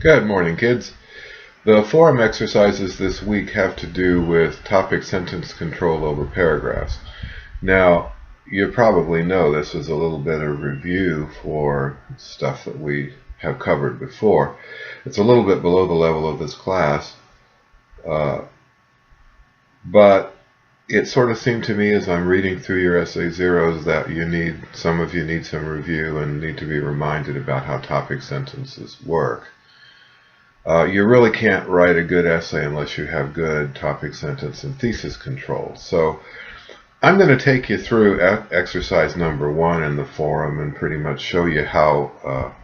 Good morning, kids. The forum exercises this week have to do with topic sentence control over paragraphs. Now, you probably know this is a little bit of review for stuff that we have covered before. It's a little bit below the level of this class, but it sort of seemed to me as I'm reading through your essay zeros that some of you need some review and need to be reminded about how topic sentences work. You really can't write a good essay unless you have good topic, sentence, and thesis control. So I'm going to take you through exercise number 1 in the forum and pretty much show you how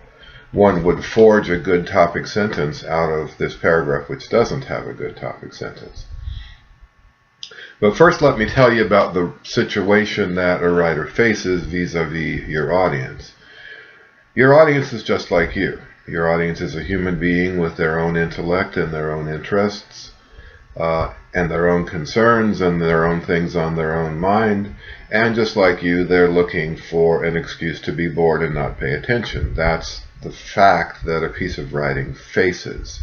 one would forge a good topic sentence out of this paragraph which doesn't have a good topic sentence. But first let me tell you about the situation that a writer faces vis-a-vis your audience. Your audience is just like you. Your audience is a human being with their own intellect and their own interests and their own concerns and their own things on their own mind. And just like you, they're looking for an excuse to be bored and not pay attention. That's the fact that a piece of writing faces.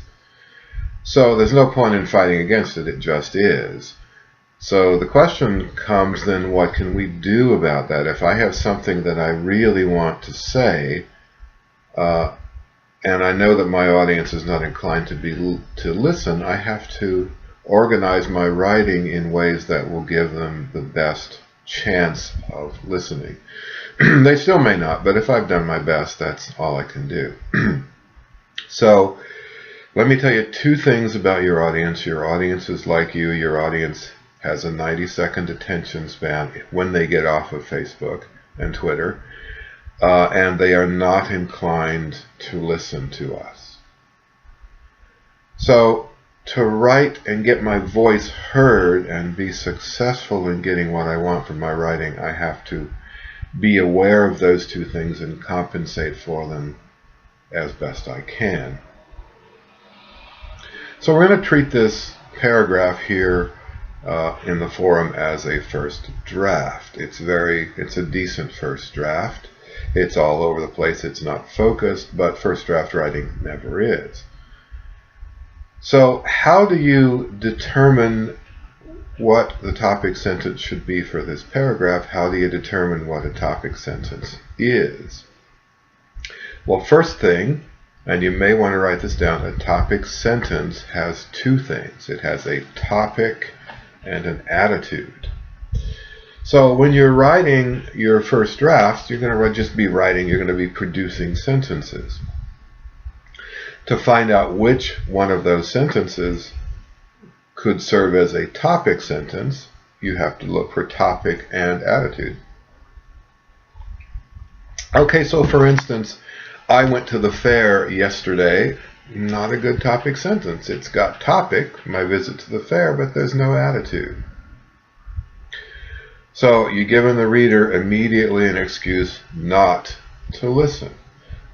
So there's no point in fighting against it. It just is. So the question comes then, what can we do about that? If I have something that I really want to say, and I know that my audience is not inclined to listen, I have to organize my writing in ways that will give them the best chance of listening. They still may not, but if I've done my best, that's all I can do. So let me tell you 2 things about your audience. Your audience is like you. Your audience has a 90-second attention span when they get off of Facebook and Twitter. And they are not inclined to listen to us. So to write and get my voice heard and be successful in getting what I want from my writing, I have to be aware of those 2 things and compensate for them as best I can. So we're going to treat this paragraph here in the forum as a first draft. It's a decent first draft. It's all over the place. It's not focused, but first draft writing never is. So how do you determine what the topic sentence should be for this paragraph? How do you determine what a topic sentence is? Well, first thing, and you may want to write this down, a topic sentence has 2 things. It has a topic and an attitude. So when you're writing your first drafts, you're going to just be writing, you're going to be producing sentences. To find out which one of those sentences could serve as a topic sentence, you have to look for topic and attitude. Okay, so for instance, I went to the fair yesterday. Not a good topic sentence. It's got topic, my visit to the fair, but there's no attitude. So you're giving the reader immediately an excuse not to listen.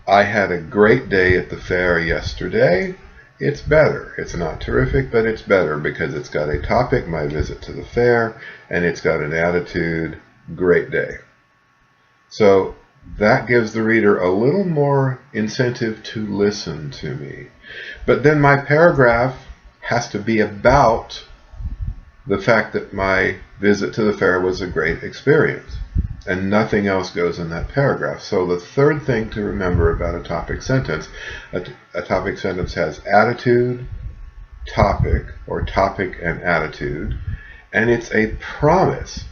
I had a great day at the fair yesterday. It's better. It's not terrific, but it's better because it's got a topic, my visit to the fair, and it's got an attitude, great day. So that gives the reader a little more incentive to listen to me. But then my paragraph has to be about the fact that my visit to the fair was a great experience, and nothing else goes in that paragraph. So the third thing to remember about a topic sentence, a topic sentence has attitude, topic, or topic and attitude, and it's a promise.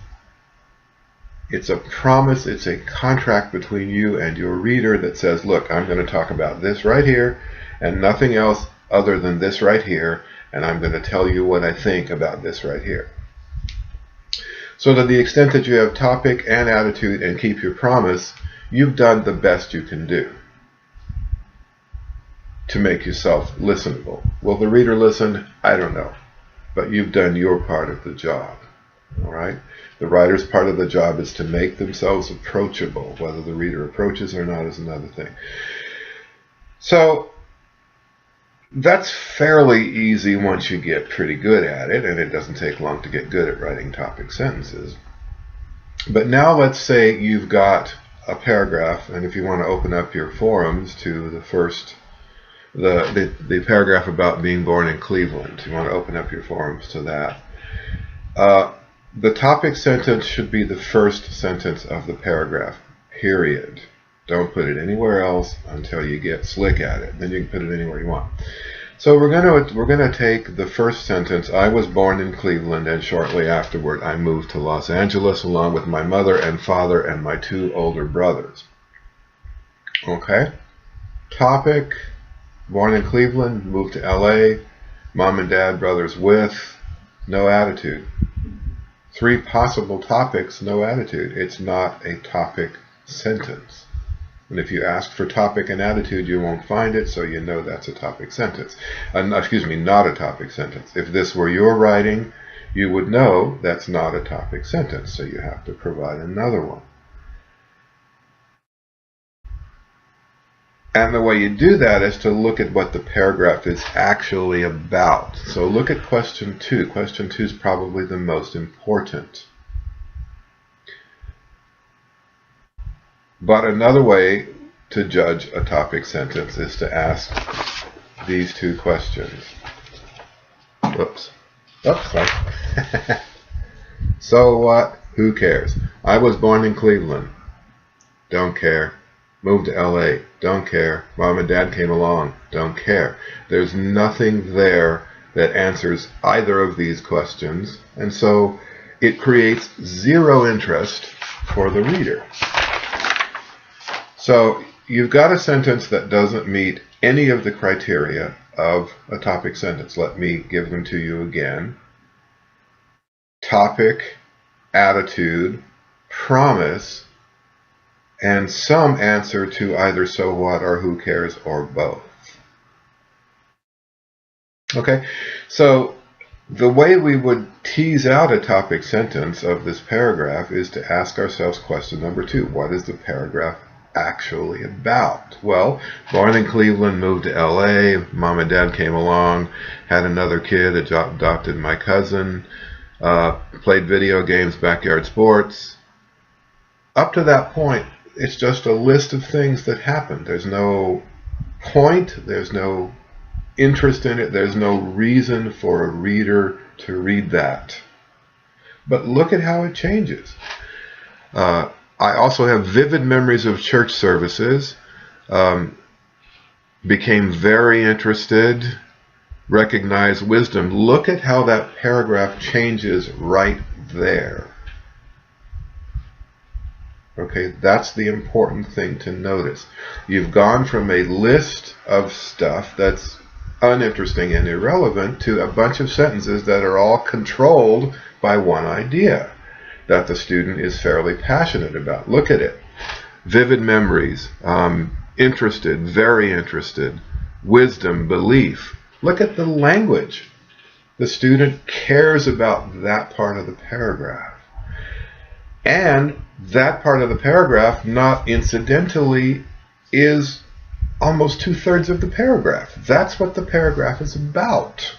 It's a promise, it's a contract between you and your reader that says, look, I'm going to talk about this right here and nothing else other than this right here, and I'm going to tell you what I think about this right here. So to the extent that you have topic and attitude and keep your promise, you've done the best you can do to make yourself listenable. Will the reader listen? I don't know. But you've done your part of the job. All right? The writer's part of the job is to make themselves approachable. Whether the reader approaches or not is another thing. So that's fairly easy once you get pretty good at it, and it doesn't take long to get good at writing topic sentences. But now let's say you've got a paragraph, and if you want to open up your forums to the first the paragraph about being born in Cleveland. You want to open up your forums to that. The topic sentence should be the first sentence of the paragraph, period. Don't put it anywhere else until you get slick at it. Then you can put it anywhere you want. So we're gonna take the first sentence. I was born in Cleveland, and shortly afterward I moved to Los Angeles along with my mother and father and my 2 older brothers. Okay? Topic: born in Cleveland, moved to LA, mom and dad, brothers with, no attitude. 3 possible topics, no attitude. It's not a topic sentence. And if you ask for topic and attitude, you won't find it, so you know that's a topic sentence. Excuse me, not a topic sentence. If this were your writing, you would know that's not a topic sentence, so you have to provide another one. And the way you do that is to look at what the paragraph is actually about. So look at question 2. Question 2 is probably the most important. But another way to judge a topic sentence is to ask these 2 questions. Oops. Sorry. So what? Who cares? I was born in Cleveland. Don't care. Moved to LA. Don't care. Mom and dad came along. Don't care. There's nothing there that answers either of these questions, and so it creates 0 interest for the reader. So you've got a sentence that doesn't meet any of the criteria of a topic sentence. Let me give them to you again. Topic, attitude, promise, and some answer to either so what or who cares or both. Okay, so the way we would tease out a topic sentence of this paragraph is to ask ourselves question number 2. What is the paragraph actually about? Well, born in Cleveland, moved to LA, mom and dad came along, had another kid, adopted my cousin, played video games, backyard sports. Up to that point, it's just a list of things that happened. There's no point, there's no interest in it, there's no reason for a reader to read that. But look at how it changes. I also have vivid memories of church services, became very interested, recognized wisdom. Look at how that paragraph changes right there. Okay, that's the important thing to notice. You've gone from a list of stuff that's uninteresting and irrelevant to a bunch of sentences that are all controlled by one idea that the student is fairly passionate about. Look at it. Vivid memories, interested, very interested, wisdom, belief. Look at the language. The student cares about that part of the paragraph. And that part of the paragraph, not incidentally, is almost 2/3 of the paragraph. That's what the paragraph is about.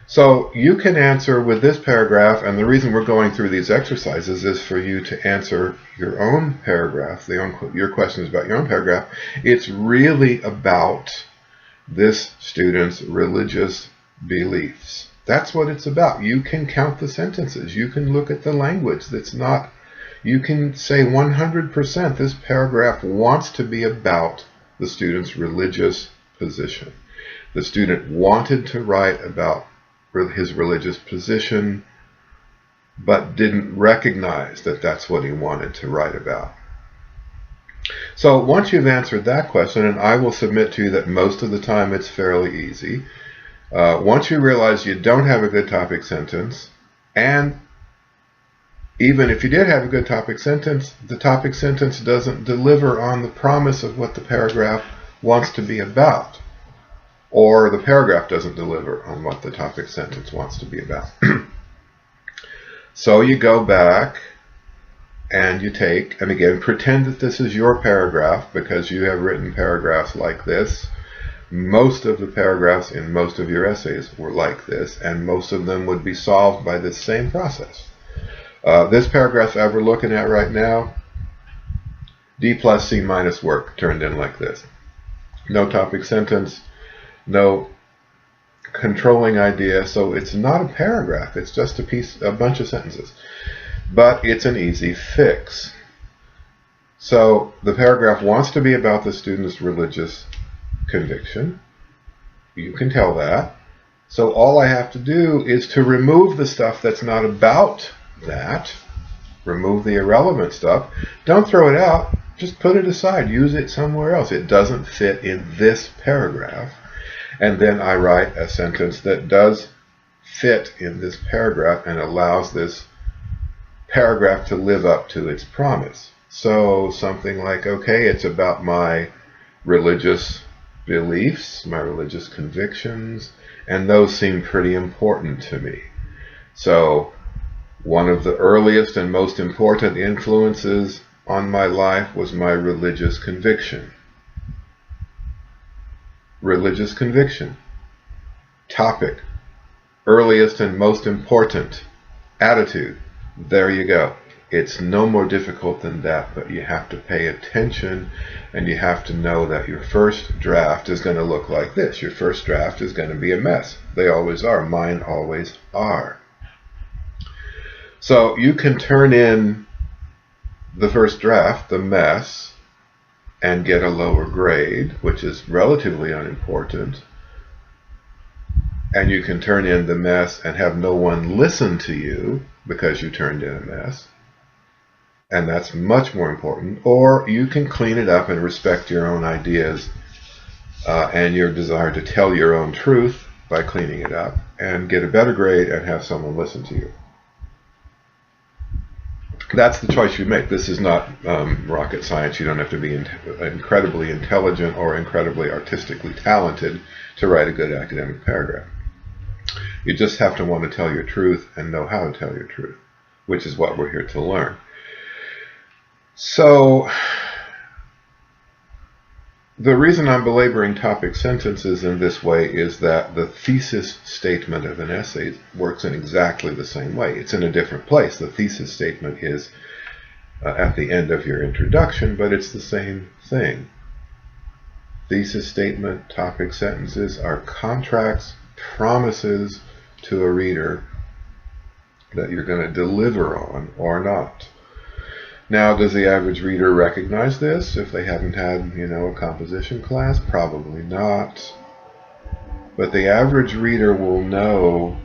So you can answer with this paragraph, and the reason we're going through these exercises is for you to answer your own paragraph, your questions about your own paragraph. It's really about this student's religious beliefs. That's what it's about. You can count the sentences. You can look at the language. You can say 100% this paragraph wants to be about the student's religious position. The student wanted to write about his religious position, but didn't recognize that that's what he wanted to write about. So once you've answered that question, and I will submit to you that most of the time it's fairly easy, once you realize you don't have a good topic sentence, and even if you did have a good topic sentence, the topic sentence doesn't deliver on the promise of what the paragraph wants to be about, or the paragraph doesn't deliver on what the topic sentence wants to be about. So you go back and you take, and again, pretend that this is your paragraph because you have written paragraphs like this. Most of the paragraphs in most of your essays were like this, and most of them would be solved by this same process. This paragraph that we're looking at right now, D plus C minus work turned in like this. no topic sentence, no controlling idea. So it's not a paragraph, it's just a bunch of sentences. But it's an easy fix. So the paragraph wants to be about the student's religious conviction. You can tell that. So all I have to do is to remove the stuff that's not about that. Remove the irrelevant stuff. Don't throw it out. Just put it aside. Use it somewhere else. It doesn't fit in this paragraph. And then I write a sentence that does fit in this paragraph and allows this paragraph to live up to its promise. So something like, okay, it's about my religious beliefs, my religious convictions, and those seem pretty important to me. So one of the earliest and most important influences on my life was my religious conviction. Religious conviction. Topic. Earliest and most important. Attitude. There you go. It's no more difficult than that, but you have to pay attention and you have to know that your first draft is going to look like this. Your first draft is going to be a mess. They always are. Mine always are. So you can turn in the first draft, the mess, and get a lower grade, which is relatively unimportant. And you can turn in the mess and have no one listen to you because you turned in a mess. And that's much more important. Or you can clean it up and respect your own ideas and your desire to tell your own truth by cleaning it up and get a better grade and have someone listen to you. That's the choice you make. This is not rocket science. You don't have to be incredibly intelligent or incredibly artistically talented to write a good academic paragraph. You just have to want to tell your truth and know how to tell your truth, which is what we're here to learn. So the reason I'm belaboring topic sentences in this way is that the thesis statement of an essay works in exactly the same way. It's in a different place. The thesis statement is at the end of your introduction, but it's the same thing. Thesis statement, topic sentences are contracts, promises to a reader that you're going to deliver on or not. Now, does the average reader recognize this if they haven't had, a composition class? Probably not. But the average reader will know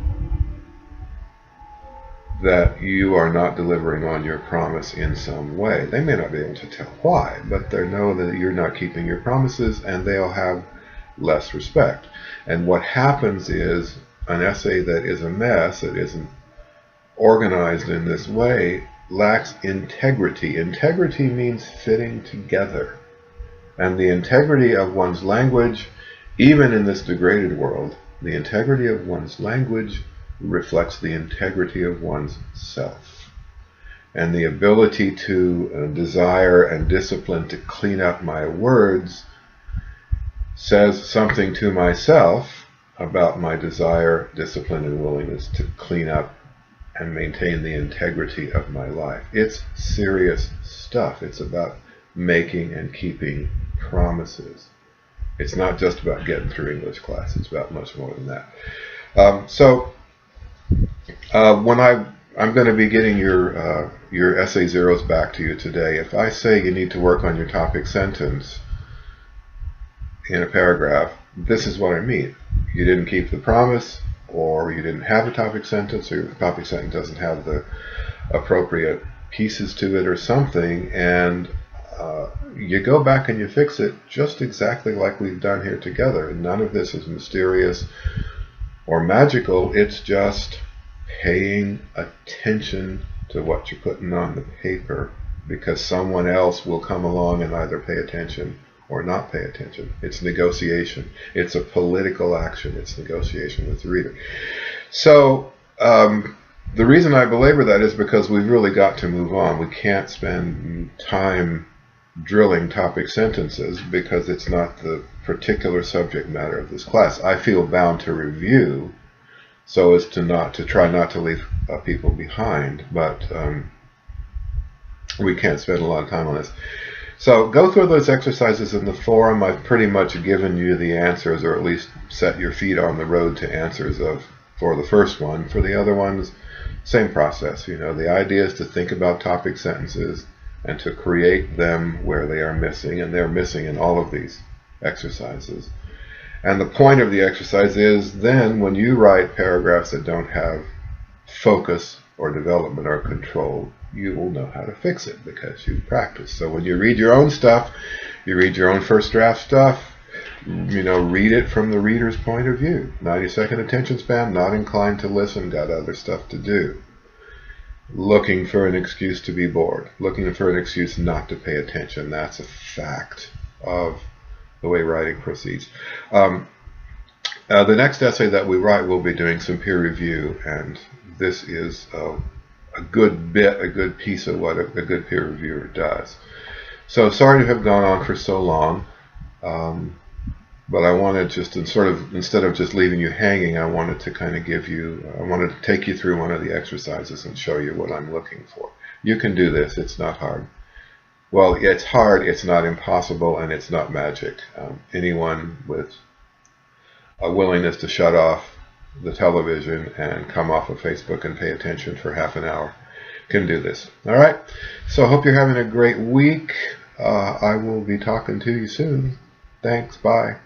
that you are not delivering on your promise in some way. They may not be able to tell why, but they know that you're not keeping your promises and they'll have less respect. And what happens is an essay that is a mess, that isn't organized in this way, lacks integrity. Integrity means fitting together. And the integrity of one's language, even in this degraded world, the integrity of one's language reflects the integrity of one's self. And the ability to desire and discipline to clean up my words says something to myself about my desire, discipline, and willingness to clean up and maintain the integrity of my life. It's serious stuff. It's about making and keeping promises. It's not just about getting through English class. It's about much more than that. When I'm going to be getting your essay zeros back to you today, if I say you need to work on your topic sentence in a paragraph, this is what I mean. You didn't keep the promise, or you didn't have a topic sentence, or the topic sentence doesn't have the appropriate pieces to it or something, and you go back and you fix it just exactly like we've done here together. And none of this is mysterious or magical. It's just paying attention to what you're putting on the paper, because someone else will come along and either pay attention or not pay attention. It's negotiation. It's a political action. It's negotiation with the reader. So the reason I belabor that is because we've really got to move on. We can't spend time drilling topic sentences because it's not the particular subject matter of this class. I feel bound to review so as to try not to leave people behind, but we can't spend a lot of time on this. So go through those exercises in the forum. I've pretty much given you the answers, or at least set your feet on the road to answers for the first one. For the other ones, same process. The idea is to think about topic sentences and to create them where they are missing, and they're missing in all of these exercises. And the point of the exercise is then when you write paragraphs that don't have focus or development or control, you will know how to fix it because you've practiced. So when you read your own stuff, you read your own first draft stuff, read it from the reader's point of view. 90-second attention span, not inclined to listen, got other stuff to do. Looking for an excuse to be bored. Looking for an excuse not to pay attention. That's a fact of the way writing proceeds. The next essay that we write, we'll be doing some peer review, and this is a good piece of what a good peer reviewer does. So sorry to have gone on for so long, but I wanted just to instead of just leaving you hanging, I wanted to take you through one of the exercises and show you what I'm looking for. You can do this. It's not hard. Well, it's hard, it's not impossible, and it's not magic. Anyone with a willingness to shut off the television and come off of Facebook and pay attention for half an hour can do this. All right? So I hope you're having a great week. I will be talking to you soon. Thanks. Bye.